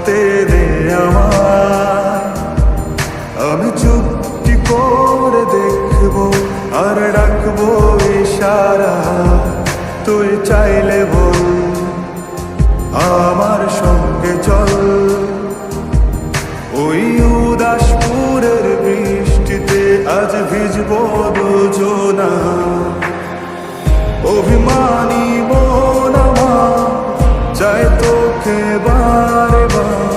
থাকতে দে আমায়। আমি চুপটি করে দেখবো আর ডাকবো ইশারা, তুই চাইলে বল আমার সঙ্গে চল। ওই উদাসপুরের বৃষ্টিতে আজ ভিজবো দুজনা। অভিমানী মন আমার চায় তোকে বারে বার,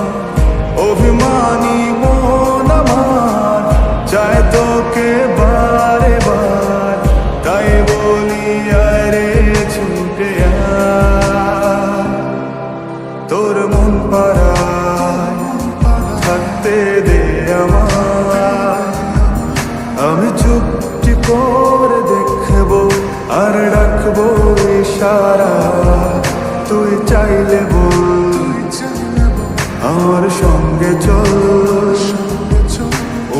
অভিমানী মন আমার চায় তোকে বারে বার। তাই বলি আরে ছুটে আয়, তোর মন পাড়ায় থাকতে দে আমায়। আমি চুপটি করে দেখবো আর ডাকবো ইশারা, তুই চাইলে বল আমার সঙ্গে চল।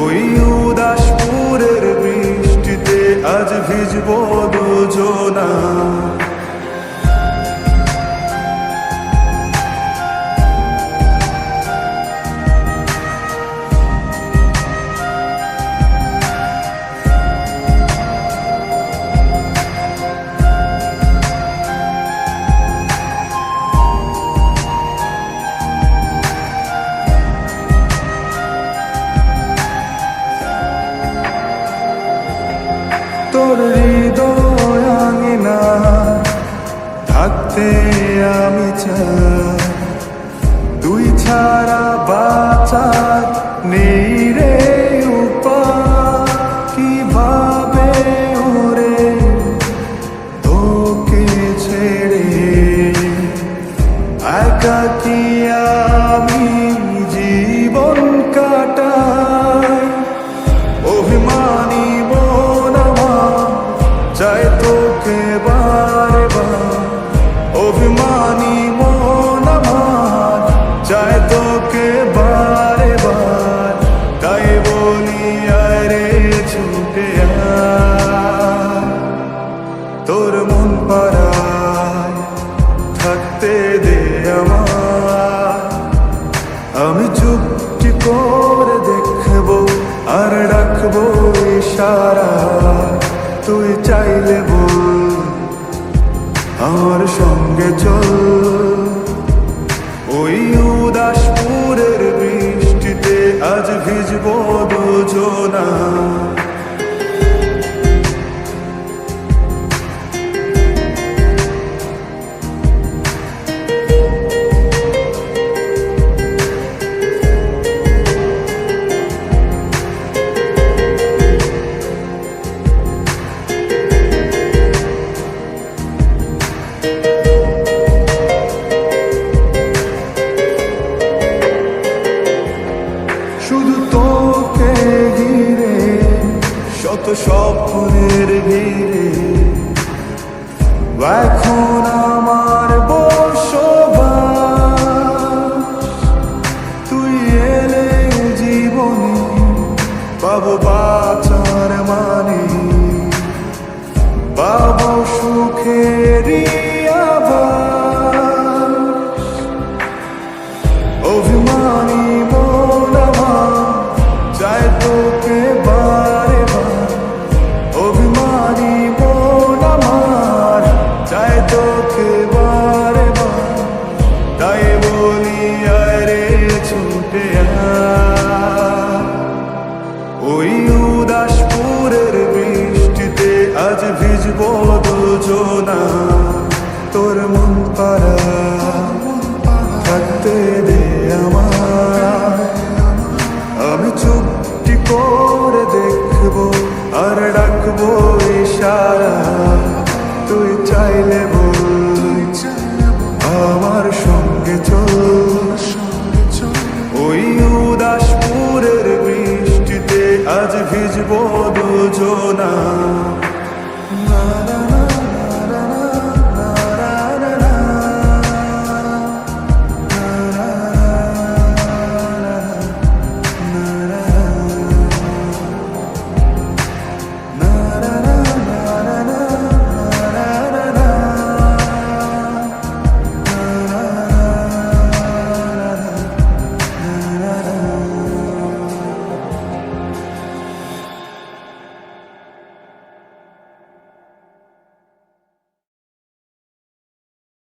ওই উদাসপুরের বৃষ্টিতে আজ ভিজবো দুজনা। তোর হৃদয় আঙিনা থাকতে আমি চাই, তুই ছাড়া বাঁচার নেই রে উপায়। কিভাবে ওরে তোকে ছেড়ে একাকী আমি জীবন কাটাই। অভিমানী মন আমার চায় তোকে বারে বার, অভিমানী মন আমার চায় তোকে বারে বার। তাই বলি আরে ছুটে আয়, তোর মন পাড়ায় থাকতে দে আমায়। আমি চুপটি করে দেখবো আর ডাকবো ইশারা, তুই চাইলে বল আমার সঙ্গে চল। ওই উদাসপুরের বৃষ্টিতে আজ ভিজবো দুজনা। শুধু তোকে ঘিরে শত স্বপ্নের ভিড়ে এখন আমার বসবাস। তুই এলে জীবনে পাবো বাঁচার মানে, পাবো সুখেরই আভাস। অভিমানী মন আমার চায় তোকে বারে বার, অভিমানী মন আমার চায় তোকে বারে বার। তাই বলি আরে ছুটে আয়, ওই উদাসপুরের বৃষ্টিতে আজ ভিজবো দুজনা।